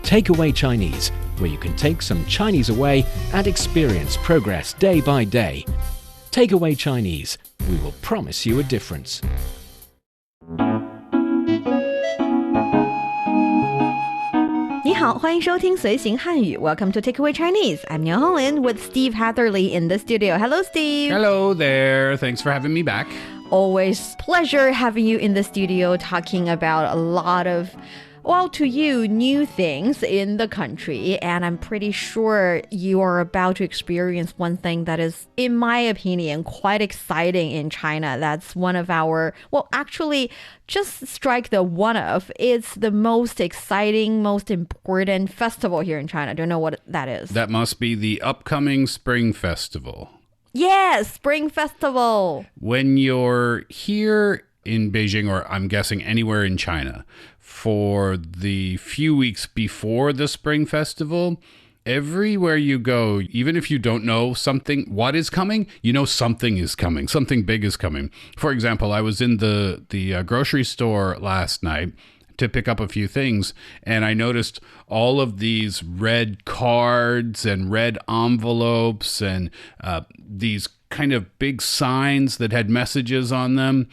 Takeaway Chinese, where you can take some Chinese away and experience progress day by day. Takeaway Chinese, we will promise you a difference. 你好，欢迎收听随行汉语 Welcome to Takeaway Chinese. I'm Niu Honglin with Steve Hatherley in the studio. Hello, Steve. Hello there. Thanks for having me back. Always pleasure having you in the studio talking about a lot of, well, to you, new things in the country. And I'm pretty sure you are about to experience one thing that is, in my opinion, quite exciting in China. That's one of our, well, actually, just strike the one of. It's the most exciting, most important festival here in China. I don't know what that is. That must be the upcoming Spring Festival. Yes, Spring Festival. When you're here in Beijing, or I'm guessing anywhere in China, for the few weeks before the Spring Festival, everywhere you go, even if you don't know what is coming, you know something is coming. Something big is coming. For example, I was in the grocery store last night to pick up a few things, and I noticed all of these red cards and red envelopes and these kind of big signs that had messages on them.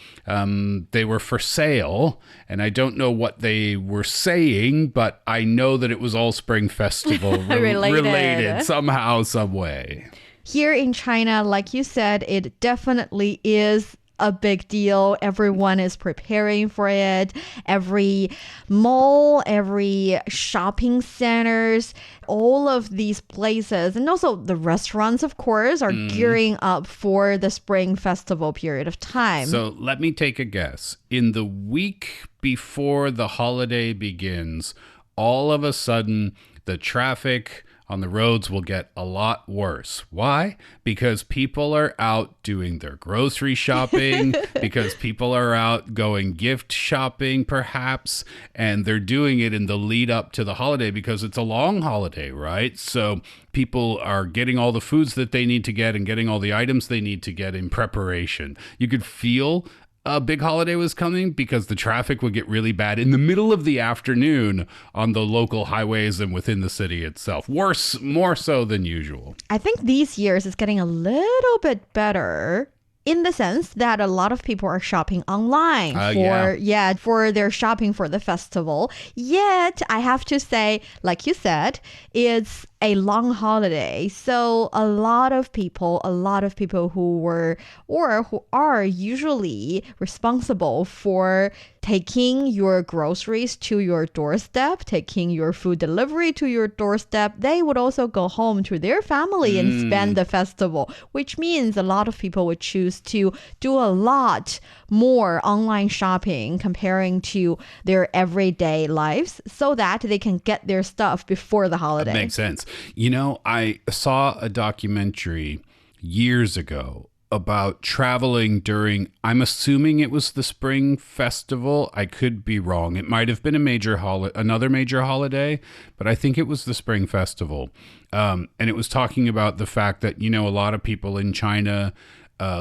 They were for sale, and I don't know what they were saying, but I know that it was all Spring Festival related somehow, some way. Here in China, like you said, it definitely is a big deal. Everyone is preparing for it. Every mall, every shopping centers, all of these places, and also the restaurants, of course, are gearing up for the Spring Festival period of time. So let me take a guess. In the week before the holiday begins, all of a sudden, the traffic on the roads will get a lot worse. Why? Because people are out doing their grocery shopping, because people are out going gift shopping, perhaps, and they're doing it in the lead up to the holiday because it's a long holiday, right? So people are getting all the foods that they need to get and getting all the items they need to get in preparation. You could feel a big holiday was coming because the traffic would get really bad in the middle of the afternoon on the local highways and within the city itself. Worse, more so than usual. I think these years it's getting a little bit better in the sense that a lot of people are shopping online for their shopping for the festival. Yet, I have to say, like you said, it's a long holiday. So a lot of people who were or who are usually responsible for taking your groceries to your doorstep, taking your food delivery to your doorstep, they would also go home to their family and spend the festival, which means a lot of people would choose to do a lot more online shopping comparing to their everyday lives so that they can get their stuff before the holiday. That makes sense. You know, I saw a documentary years ago about traveling during, I'm assuming it was the Spring Festival. I could be wrong. It might have been another major holiday, but I think it was the Spring Festival. And it was talking about the fact that, you know, a lot of people in China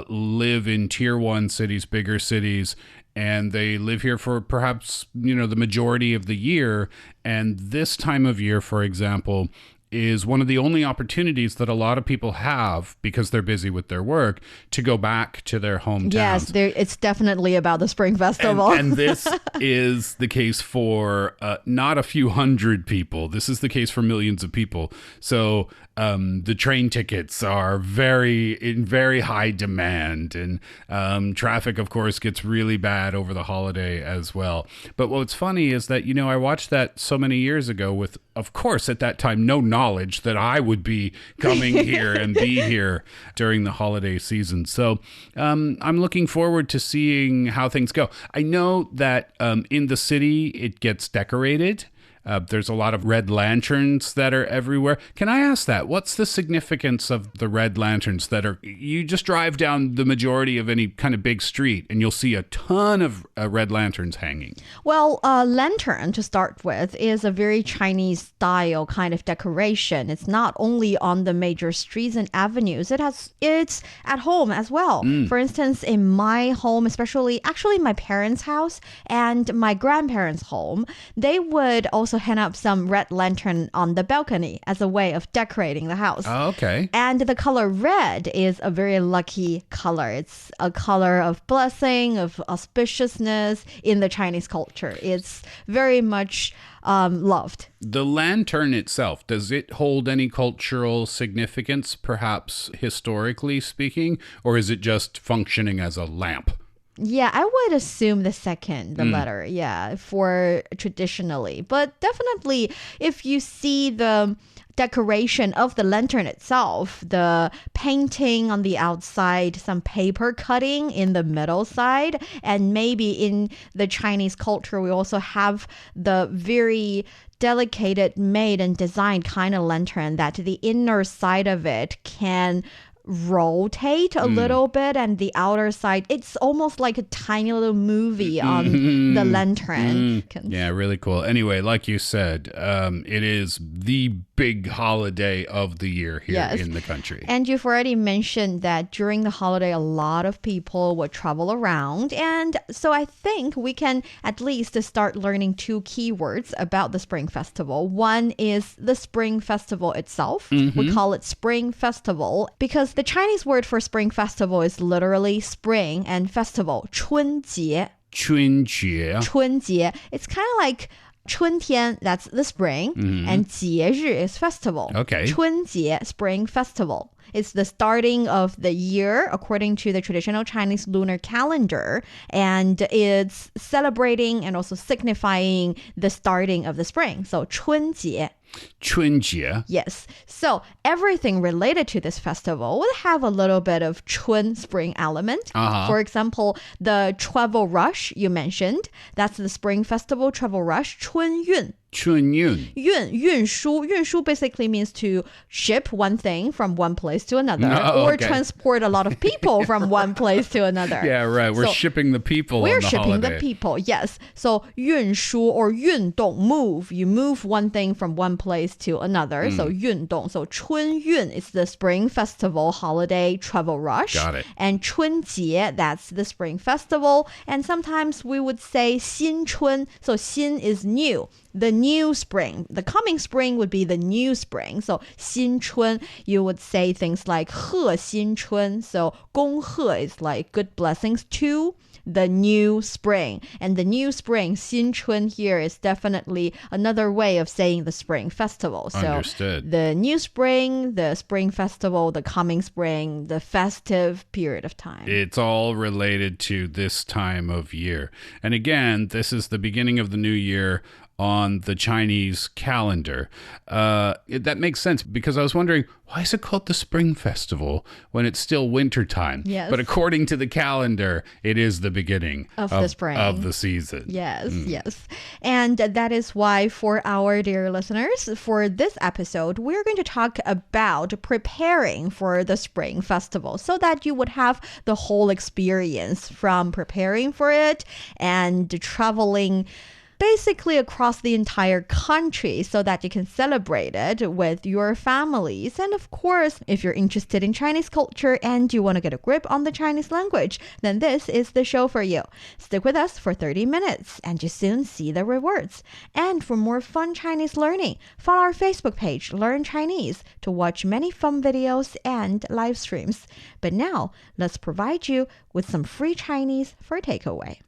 live in tier 1 cities, bigger cities, and they live here for perhaps, you know, the majority of the year. And this time of year, for example, is one of the only opportunities that a lot of people have, because they're busy with their work, to go back to their hometowns. Yes, it's definitely about the Spring Festival. And this is the case for not a few hundred people. This is the case for millions of people. So the train tickets are in very high demand, and traffic, of course, gets really bad over the holiday as well. But what's funny is that, you know, I watched that so many years ago with, of course, at that time, no knowledge that I would be coming here and be here during the holiday season. So I'm looking forward to seeing how things go. I know that in the city, it gets decorated. There's a lot of red lanterns that are everywhere. Can I ask that? What's the significance of the red lanterns that are, you just drive down the majority of any kind of big street and you'll see a ton of red lanterns hanging? Well, lantern to start with is a very Chinese style kind of decoration. It's not only on the major streets and avenues. It's at home as well. For instance, in my home, especially actually my parents' house and my grandparents' home, they would also also hang up some red lantern on the balcony as a way of decorating the house. Oh, okay. And the color red is a very lucky color. It's a color of blessing, of auspiciousness in the Chinese culture. It's very much loved. The lantern itself, does it hold any cultural significance, perhaps historically speaking, or is it just functioning as a lamp? Yeah, I would assume the second, the letter, yeah, for traditionally. But definitely, if you see the decoration of the lantern itself, the painting on the outside, some paper cutting in the middle side, and maybe in the Chinese culture, we also have the very delicate made and designed kind of lantern that the inner side of it can rotate a little bit, and the outer side, it's almost like a tiny little movie on the lantern. Yeah, really cool. Anyway, like you said, it is the big holiday of the year here in the country. And you've already mentioned that during the holiday, a lot of people would travel around. And so I think we can at least start learning 2 keywords about the Spring Festival. One is the Spring Festival itself. We call it Spring Festival because the Chinese word for Spring Festival is literally spring and festival, 春节. 春节. 春节. It's kind of like 春天, that's the spring, and 节日 is festival. Okay. 春节, Spring Festival. It's the starting of the year according to the traditional Chinese lunar calendar, and it's celebrating and also signifying the starting of the spring. So 春节. 春节. Yes. So everything related to this festival would have a little bit of chun, spring element. For example, the travel rush you mentioned, that's the Spring Festival travel rush, 春运. 春运. 运输. 运输 basically means to ship one thing from one place to another, or transport a lot of people from one place to another. Yeah, right. We're shipping the people. We're on the shipping holiday. the people, yes. So 运输 or 运动, move. You move one thing from one place to another. So 运动. So 春运 is the Spring Festival holiday travel rush. Got it. And 春节, that's the Spring Festival. And sometimes we would say 新春. So 新 is new. The new spring. The coming spring would be the new spring. So 新春, you would say things like 贺新春. So 恭贺 is like good blessings to the new spring. And the new spring, 新春 here is definitely another way of saying the spring festival. So Understood. The new spring, the spring festival, the coming spring, the festive period of time. It's all related to this time of year. And again, this is the beginning of the new year on the Chinese calendar. That makes sense because I was wondering, why is it called the Spring Festival when it's still wintertime? Yes. But according to the calendar, it is the beginning of the spring. Of the season. Yes, yes. And that is why for our dear listeners, for this episode, we're going to talk about preparing for the Spring Festival so that you would have the whole experience from preparing for it and traveling basically across the entire country so that you can celebrate it with your families. And of course, if you're interested in Chinese culture and you want to get a grip on the Chinese language, then this is the show for you. Stick with us for 30 minutes and you soon see the rewards. And for more fun Chinese learning, follow our Facebook page, Learn Chinese, to watch many fun videos and live streams. But now, let's provide you with some free Chinese for takeaway.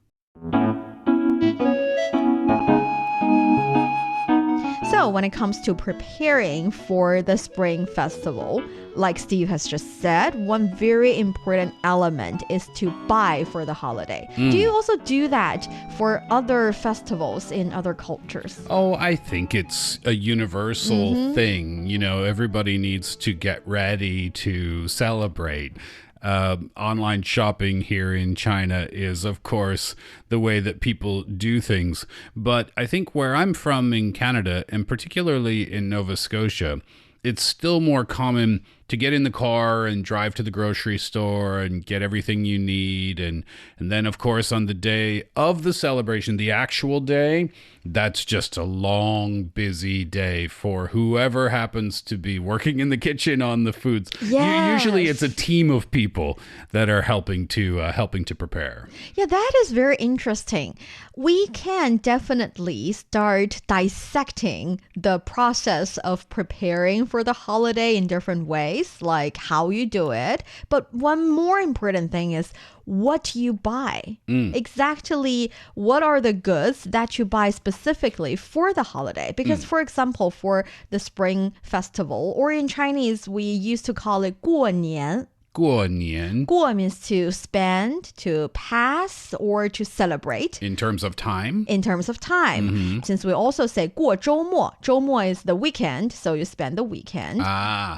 So when it comes to preparing for the Spring Festival, like Steve has just said, one very important element is to buy for the holiday. Do you also do that for other festivals in other cultures? Oh, I think it's a universal thing. You know, everybody needs to get ready to celebrate. Online shopping here in China is, of course, the way that people do things. But I think where I'm from in Canada, and particularly in Nova Scotia, it's still more common to get in the car and drive to the grocery store and get everything you need. And then, of course, on the day of the celebration, the actual day, that's just a long, busy day for whoever happens to be working in the kitchen on the foods. Yes. Usually it's a team of people that are helping to prepare. Yeah, that is very interesting. We can definitely start dissecting the process of preparing for the holiday in different ways, like how you do it. But one more important thing is what you buy. Exactly what are the goods that you buy specifically for the holiday? Because, for example, for the Spring Festival, or in Chinese, we used to call it 过年. 过年. 过 means to spend, to pass, or to celebrate. In terms of time? In terms of time. Since we also say 过周末. 周末 is the weekend, so you spend the weekend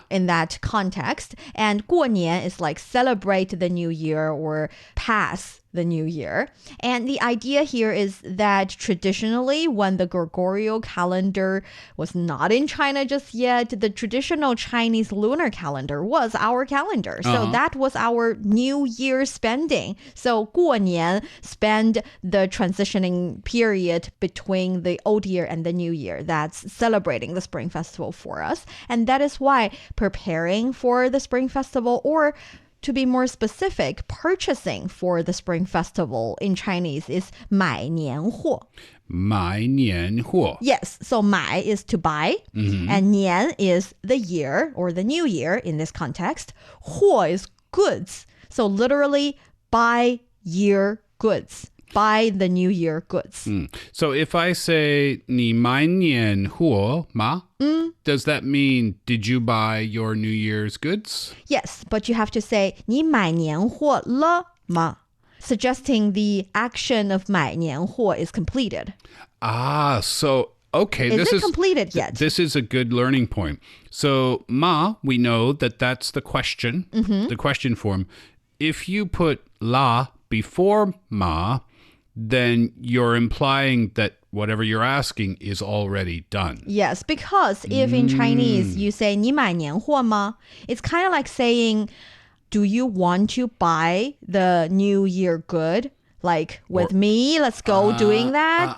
in that context. And 过年 is like celebrate the new year or pass the new year. And the idea here is that traditionally, when the Gregorian calendar was not in China just yet, the traditional Chinese lunar calendar was our calendar. So that was our New Year spending. So 过年 spend the transitioning period between the old year and the new year. That's celebrating the Spring Festival for us. And that is why preparing for the Spring Festival, or to be more specific, purchasing for the Spring Festival in Chinese is 买年货. 买年货. Yes, so 买 is to buy, and 年 is the year or the new year in this context. 货 is goods, so literally buy year goods. Buy the new year goods. So if I say 你买年货吗? Does that mean, did you buy your New Year's goods? Yes, but you have to say 你买年货了吗? Suggesting the action of 买年货 is completed. So okay, Is it completed yet? This is a good learning point. So ma, we know that that's the question, the question form. If you put la before ma, then you're implying that whatever you're asking is already done. Yes, because if in Chinese you say 你买年货吗? It's kind of like saying, do you want to buy the New Year good? Like with me, let's go doing that.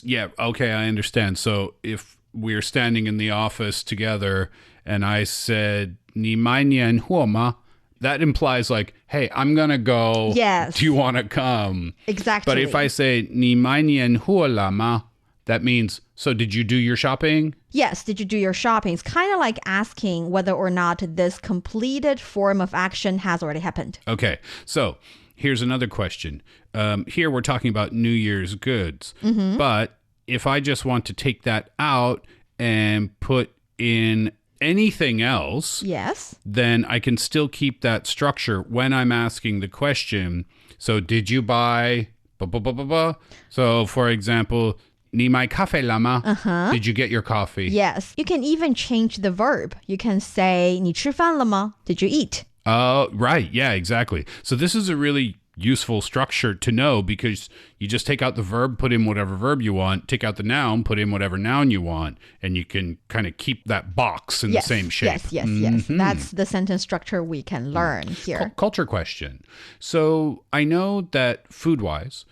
Yeah, okay, I understand. So if we're standing in the office together and I said 你买年货吗? That implies like, hey, I'm going to go. Yes. Do you want to come? Exactly. But if I say 你买年货了吗? That means, so did you do your shopping? Yes, did you do your shopping? It's kind of like asking whether or not this completed form of action has already happened. Okay, so here's another question. Here we're talking about New Year's goods. But if I just want to take that out and put in anything else, yes, then I can still keep that structure when I'm asking the question. So did you buy blah, blah, blah, blah, blah? So for example, 你买咖啡了吗? Did you get your coffee? Yes. You can even change the verb. You can say 你吃饭了吗? Did you eat? Right. Yeah, exactly. So this is a really useful structure to know, because you just take out the verb, put in whatever verb you want, take out the noun, put in whatever noun you want, and you can kind of keep that box in the same shape. Yes. That's the sentence structure we can learn here. Culture question. So I know that food-wise,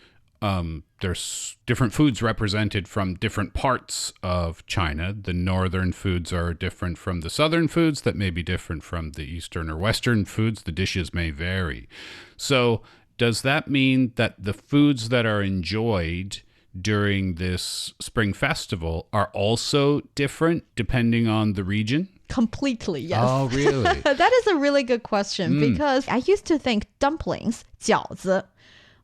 there's different foods represented from different parts of China. The northern foods are different from the southern foods, that may be different from the eastern or western foods. The dishes may vary. So does that mean that the foods that are enjoyed during this Spring Festival are also different depending on the region? Completely, yes. Oh, really? That is a really good question, because I used to think dumplings, 饺子,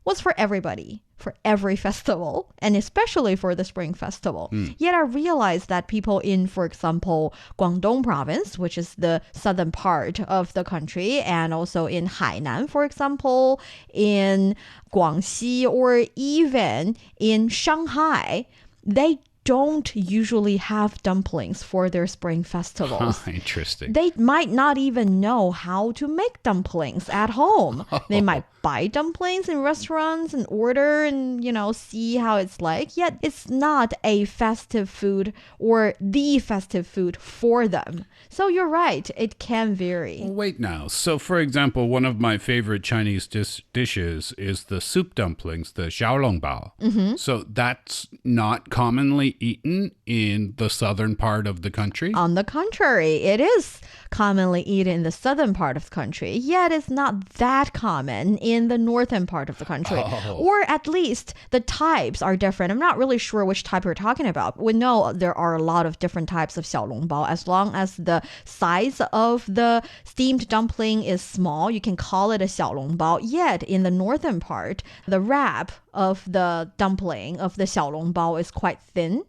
was for everybody, for every festival, and especially for the Spring Festival. Yet I realized that people in, for example, Guangdong province, which is the southern part of the country, and also in Hainan, for example, in Guangxi, or even in Shanghai, they don't usually have dumplings for their spring festivals. Interesting. They might not even know how to make dumplings at home. They might buy dumplings in restaurants and order and, see how it's like. Yet it's not a festive food or the festive food for them. So you're right. It can vary. Well, wait now. So, for example, one of my favorite Chinese dishes is the soup dumplings, the xiaolongbao. Mm-hmm. So that's not commonly eaten in the southern part of the country? On the contrary, it is commonly eaten in the southern part of the country, yet it's not that common in the northern part of the country. Or at least the types are different. I'm not really sure which type you're talking about. We know there are a lot of different types of xiaolongbao. As long as the size of the steamed dumpling is small, you can call it a xiaolongbao. Yet in the northern part, the wrap of the dumpling of the xiaolongbao is quite thin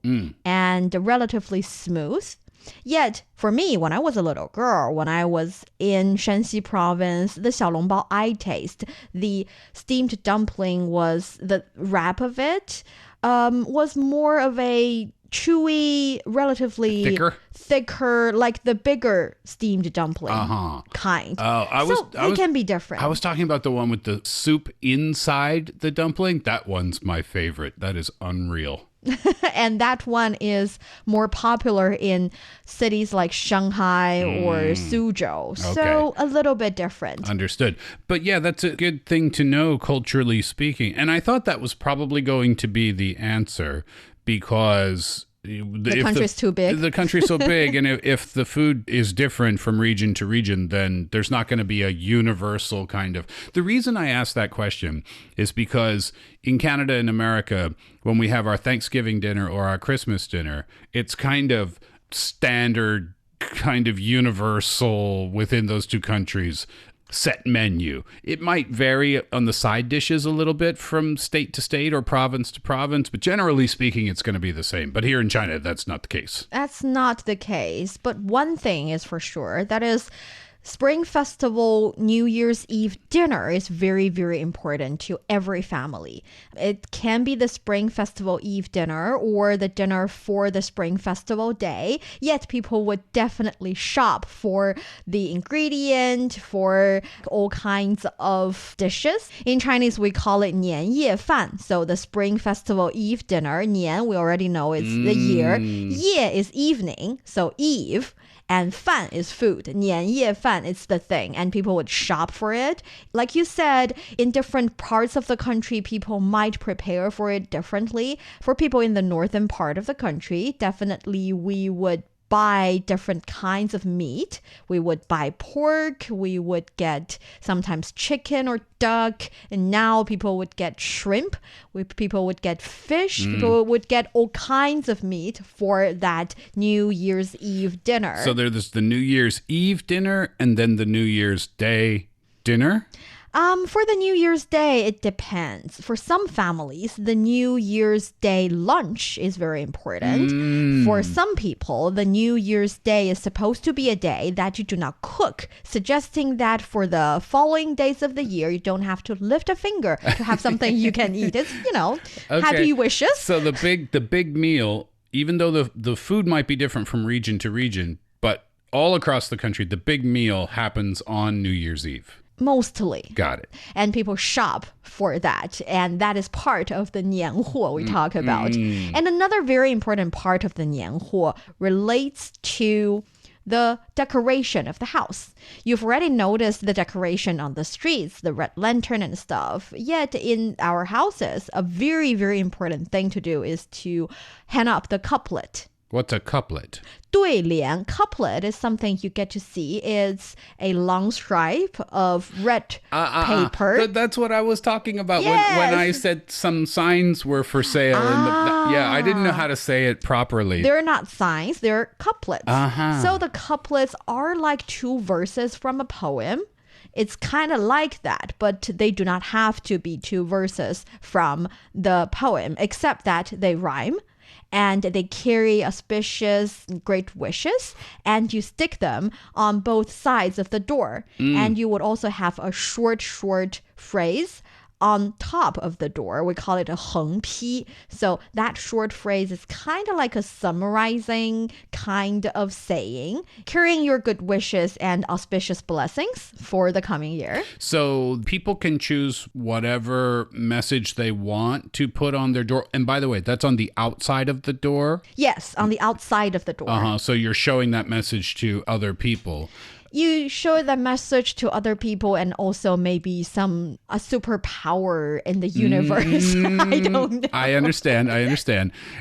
and relatively smooth. Yet, for me, when I was a little girl, when I was in Shanxi province, the xiaolongbao I taste, the steamed dumpling was, the wrap of it was more of a chewy, relatively thicker, like the bigger steamed dumpling kind. It can be different. I was talking about the one with the soup inside the dumpling. That one's my favorite. That is unreal. And that one is more popular in cities like Shanghai or Suzhou. Okay. So a little bit different. Understood. But yeah, that's a good thing to know culturally speaking. And I thought that was probably going to be the answer because the country's too big. The country's so big, and if the food is different from region to region, then there's not going to be a universal kind of... The reason I asked that question is because in Canada and America, when we have our Thanksgiving dinner or our Christmas dinner, it's kind of standard, kind of universal within those two countries set menu. It might vary on the side dishes a little bit from state to state or province to province, but generally speaking, it's going to be the same. But here in China, that's not the case. That's not the case. But one thing is for sure, that is Spring Festival New Year's Eve dinner is very, very important to every family. It can be the Spring Festival Eve dinner or the dinner for the Spring Festival day, yet people would definitely shop for the ingredient, for all kinds of dishes. In Chinese, we call it 年夜饭. So the Spring Festival Eve dinner, 年, we already know it's the year. 夜 is evening, so eve. And 饭 is food. 年夜饭 is the thing. And people would shop for it. Like you said, in different parts of the country, people might prepare for it differently. For people in the northern part of the country, definitely we would buy different kinds of meat. We would buy pork. We would get sometimes chicken or duck. And now people would get shrimp. People would get fish. People would get all kinds of meat for that New Year's Eve dinner. So there's the New Year's Eve dinner and then the New Year's Day dinner? For the New Year's Day, it depends. For some families, the New Year's Day lunch is very important. For some people, the New Year's Day is supposed to be a day that you do not cook, suggesting that for the following days of the year, you don't have to lift a finger to have something you can eat. It's, okay. Happy wishes. So the big meal, even though the food might be different from region to region, but all across the country, the big meal happens on New Year's Eve. Mostly. Got it. And people shop for that. And that is part of the 年货 we talk about. And another very important part of the 年货 relates to the decoration of the house. You've already noticed the decoration on the streets, the red lantern and stuff. Yet in our houses, a very, very important thing to do is to hang up the couplet. What's a couplet? 对联 couplet is something you get to see. It's a long stripe of red paper. That's what I was talking about yes. when I said some signs were for sale. I didn't know how to say it properly. They're not signs, they're couplets. So the couplets are like two verses from a poem. It's kind of like that, but they do not have to be two verses from the poem, except that they rhyme. And they carry auspicious great wishes, and you stick them on both sides of the door. And you would also have a short phrase on top of the door. We call it a 横批. So that short phrase is kind of like a summarizing kind of saying, carrying your good wishes and auspicious blessings for the coming year. So people can choose whatever message they want to put on their door. And by the way, that's on the outside of the door? Yes, on the outside of the door. So you're showing that message to other people. You show that message to other people and also maybe a superpower in the universe. I don't know. I understand.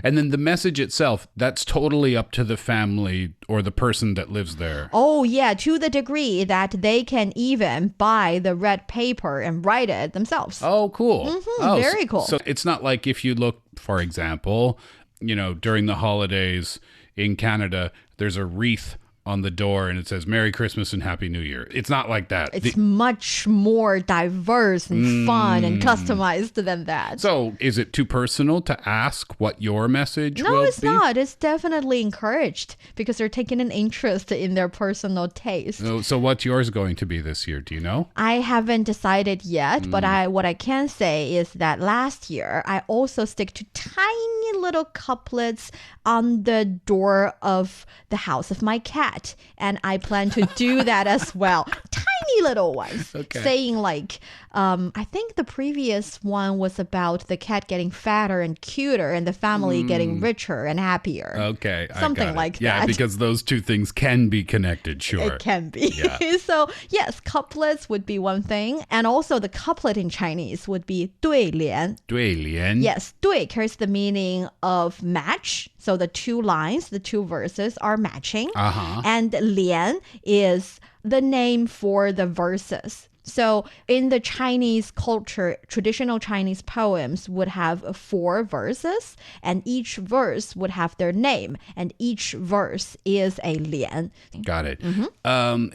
And then the message itself, that's totally up to the family or the person that lives there. Oh, yeah, to the degree that they can even buy the red paper and write it themselves. Oh, cool. Very cool. So it's not like if you look, for example, during the holidays in Canada, there's a wreath on the door and it says Merry Christmas and Happy New Year. It's not like that. It's much more diverse and fun and customized than that. So is it too personal to ask what your message will be? No, it's not. It's definitely encouraged because they're taking an interest in their personal taste. So what's yours going to be this year? Do you know? I haven't decided yet, but what I can say is that last year I also stick to tiny little couplets on the door of the house of my cat. And I plan to do that as well. Tiny little ones. Okay. Saying like, I think the previous one was about the cat getting fatter and cuter and the family getting richer and happier. Okay. Something like that. Yeah, because those two things can be connected, sure. It can be. Yeah. So yes, couplets would be one thing. And also the couplet in Chinese would be 对联. 对联. Yes, 对 carries the meaning of match. So the two lines, the two verses are matching. And 联 is the name for the verses. So in the Chinese culture, traditional Chinese poems would have 4 verses, and each verse would have their name, and each verse is a 联. Got it.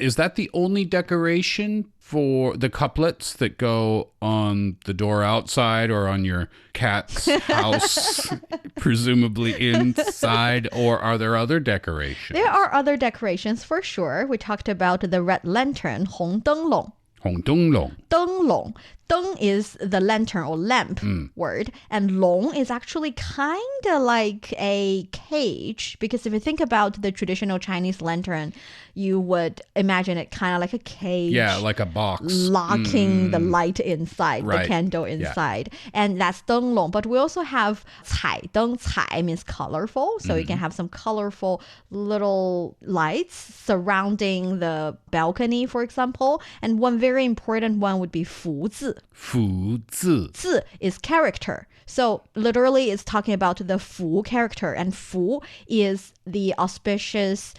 Is that the only decoration for the couplets that go on the door outside or on your cat's house, presumably inside, or are there other decorations? There are other decorations for sure. We talked about the red lantern, 红灯笼. 红灯笼. 灯笼. 灯 is the lantern or lamp word, and 笼 is actually kind of like a cage, because if you think about the traditional Chinese lantern, you would imagine it kind of like a cage. Yeah, like a box. Locking the light inside, Right. the candle inside. And that's 灯笼. But we also have 彩灯. 彩 means colorful. So you can have some colorful little lights surrounding the balcony, for example. And one very important one would be 福字. 福字. 字 is character. So literally it's talking about the 福 character, and 福 is the auspicious,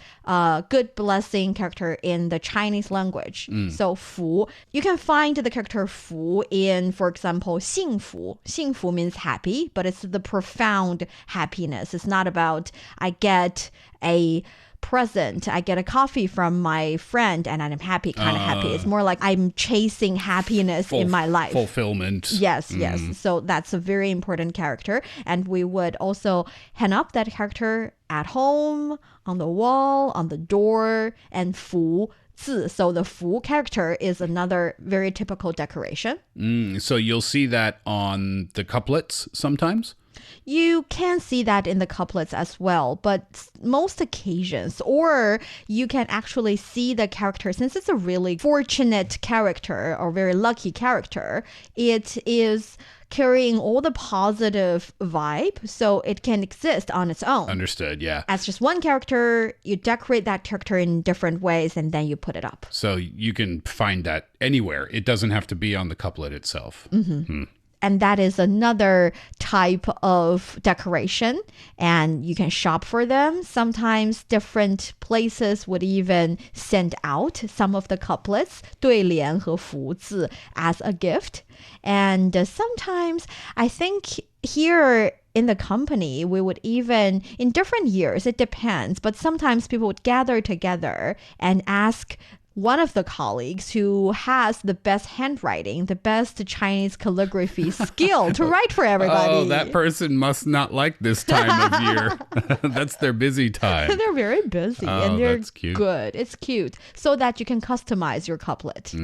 good blessing character in the Chinese language. So 福, you can find the character 福in, for example, 幸福. 幸福 means happy, but it's the profound happiness. It's not about I get a present, I get a coffee from my friend and I'm happy, kind of happy. It's more like I'm chasing happiness in my life. Fulfillment. Yes. So that's a very important character. And we would also hang up that character at home, on the wall, on the door, and 福字. So the 福 character is another very typical decoration. So you'll see that on the couplets sometimes? You can see that in the couplets as well, but most occasions, or you can actually see the character, since it's a really fortunate character or very lucky character, it is carrying all the positive vibe, so it can exist on its own. Understood, yeah. As just one character, you decorate that character in different ways, and then you put it up. So you can find that anywhere. It doesn't have to be on the couplet itself. And that is another type of decoration, and you can shop for them. Sometimes different places would even send out some of the couplets, 对联和福字, as a gift. And sometimes I think here in the company, we would even, in different years, it depends, but sometimes people would gather together and ask one of the colleagues who has the best handwriting, the best Chinese calligraphy skill to write for everybody. Oh, that person must not like this time of year. That's their busy time. They're very busy and they're that's cute. good. It's cute. So that you can customize your couplet.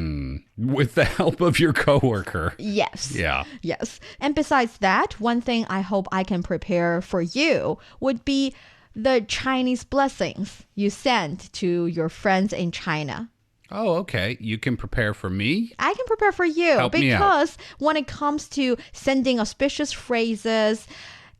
With the help of your coworker. Yes. Yeah. Yes. And besides that, one thing I hope I can prepare for you would be the Chinese blessings you send to your friends in China. Oh, okay. You can prepare for me? I can prepare for you. Help me out. Because when it comes to sending auspicious phrases,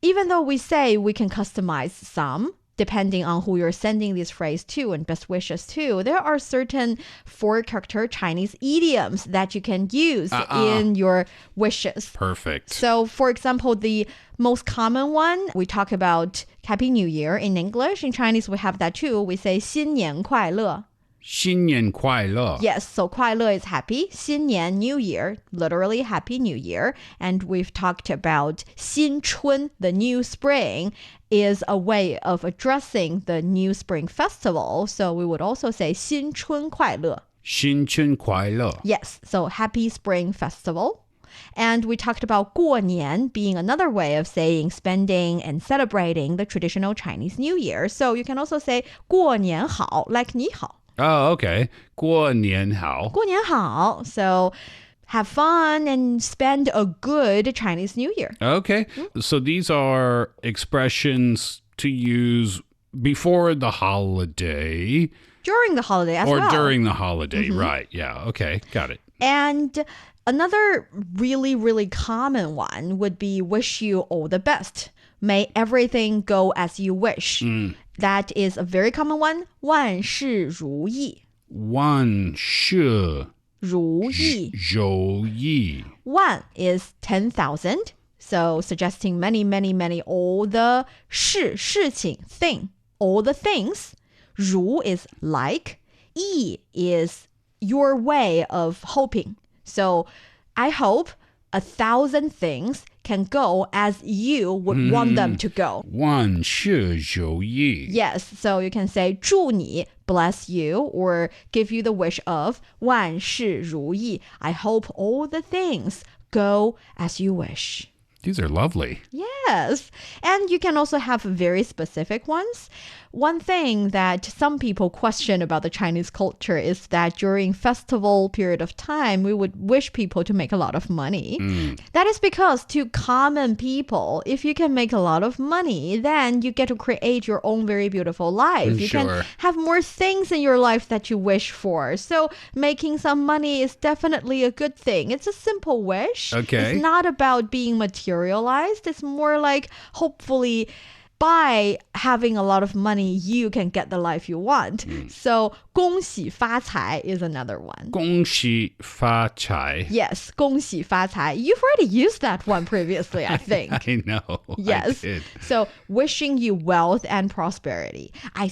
even though we say we can customize some, depending on who you're sending this phrase to and best wishes to, there are certain 4-character Chinese idioms that you can use in your wishes. Perfect. So, for example, the most common one, we talk about Happy New Year in English. In Chinese, we have that too. We say 新年快乐. 新年快乐. Yes, so 快乐 is happy. 新年 New Year, literally Happy New Year. And we've talked about 新春, the new spring, is a way of addressing the new spring festival. So we would also say 新春快乐. 新春快乐. Yes, so Happy Spring Festival. And we talked about 过年 being another way of saying spending and celebrating the traditional Chinese New Year. So you can also say 过年好, like 你好. Oh, okay. 过年好. 过年好. So have fun and spend a good Chinese New Year. Okay. So these are expressions to use before the holiday. During the holiday as well. Or during the holiday, right. Yeah, okay. Got it. And another really, really common one would be wish you all the best. May everything go as you wish. That is a very common one. 万事如意. 万事如意. 如意. 万 is 10,000. So suggesting many, many, many, all the 事情, thing, all the things. 如 is like. 意 is your way of hoping. So I hope 1,000 things can go as you would want them to go. 万事如意. Yes, so you can say 祝你, bless you, or give you the wish of 万事如意. I hope all the things go as you wish. These are lovely. Yes. And you can also have very specific ones. One thing that some people question about the Chinese culture is that during festival period of time, we would wish people to make a lot of money. That is because to common people, if you can make a lot of money, then you get to create your own very beautiful life. You can have more things in your life that you wish for. So making some money is definitely a good thing. It's a simple wish. Okay. It's not about being materialized. It's more like hopefully by having a lot of money, you can get the life you want. So 恭喜发财 is another one. 恭喜发财. Yes, 恭喜发财. You've already used that one previously, I think. I know. Yes. I did. So wishing you wealth and prosperity. I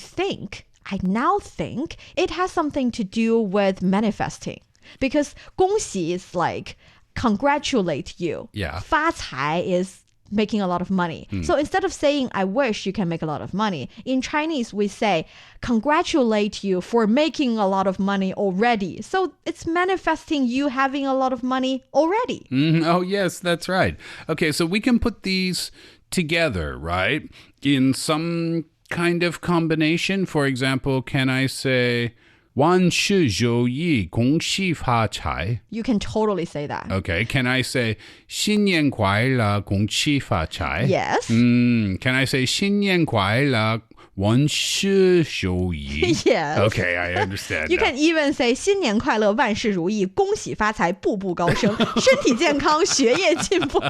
now think it has something to do with manifesting. Because 恭喜 is like congratulate you. Yeah. 发财 is making a lot of money. So instead of saying, I wish you can make a lot of money, in Chinese, we say, congratulate you for making a lot of money already. So it's manifesting you having a lot of money already. Oh, yes, that's right. Okay, so we can put these together, right? In some kind of combination. For example, can I say, 万事如意,恭喜发财? You can totally say that. Okay, can I say 新年快乐,恭喜发财? Yes. Can I say 新年快乐,万事如意? Yes. Okay, I understand. You now. can even say 新年快乐,万事如意,恭喜发财,步步高升,身体健康,学业进步.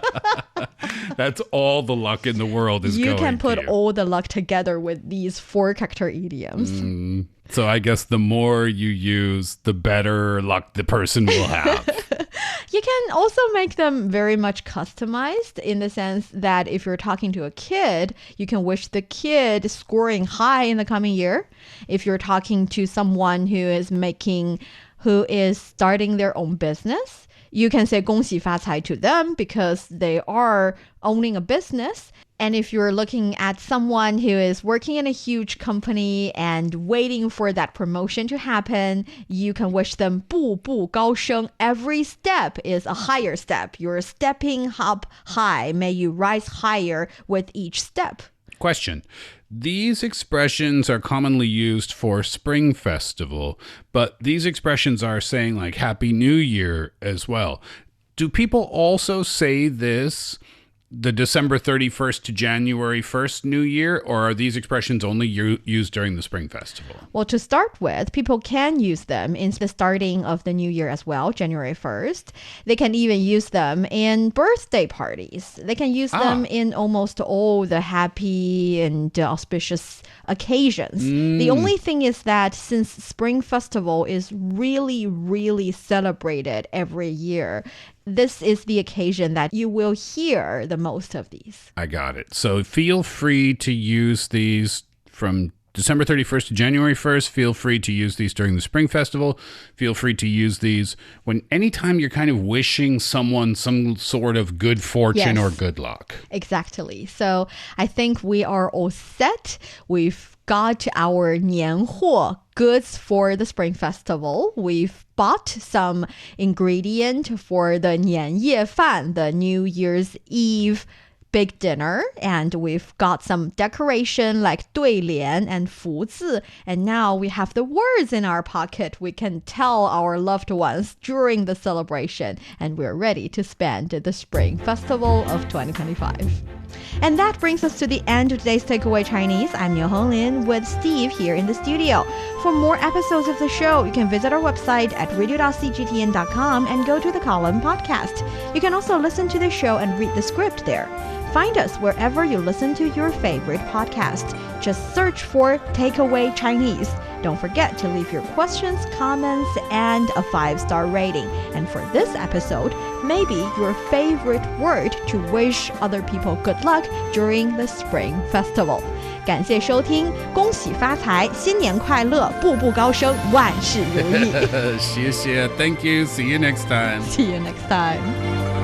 That's all the luck in the world is You going can put to you. all the luck together with these 4-character idioms. So I guess the more you use, the better luck the person will have. You can also make them very much customized in the sense that if you're talking to a kid, you can wish the kid scoring high in the coming year. If you're talking to someone who is starting their own business, you can say 恭喜发财 to them because they are owning a business. And if you're looking at someone who is working in a huge company and waiting for that promotion to happen, you can wish them 步步高升. Every step is a higher step. You're stepping up high. May you rise higher with each step. Question. These expressions are commonly used for Spring Festival, but these expressions are saying like Happy New Year as well. Do people also say this the December 31st to January 1st New Year, or are these expressions only used during the Spring Festival? Well, to start with, people can use them in the starting of the new year as well, January 1st. They can even use them in birthday parties. They can use them in almost all the happy and auspicious occasions. The only thing is that since Spring Festival is really, really celebrated every year, this is the occasion that you will hear the most of these. I got it. So feel free to use these from December 31st to January 1st. Feel free to use these during the Spring Festival. Feel free to use these anytime you're kind of wishing someone some sort of good fortune or good luck. Exactly. So I think we are all set. We've got our 年货 goods for the Spring Festival. We've bought some ingredient for the 年夜饭, the New Year's Eve big dinner, and we've got some decoration like 对联 and 福字, and now we have the words in our pocket we can tell our loved ones during the celebration, and we're ready to spend the Spring Festival of 2025. And that brings us to the end of today's Takeaway Chinese. I'm Niu Honglin with Steve here in the studio. For more episodes of the show, you can visit our website at radio.cgtn.com and go to the column podcast. You can also listen to the show and read the script there. Find us wherever you listen to your favorite podcast. Just search for Takeaway Chinese. Don't forget to leave your questions, comments, and a 5-star rating. And for this episode, maybe your favorite word to wish other people good luck during the Spring Festival. 感谢收听，恭喜发财，新年快乐，步步高升，万事如意。谢谢，Thank you. See you next time. See you next time.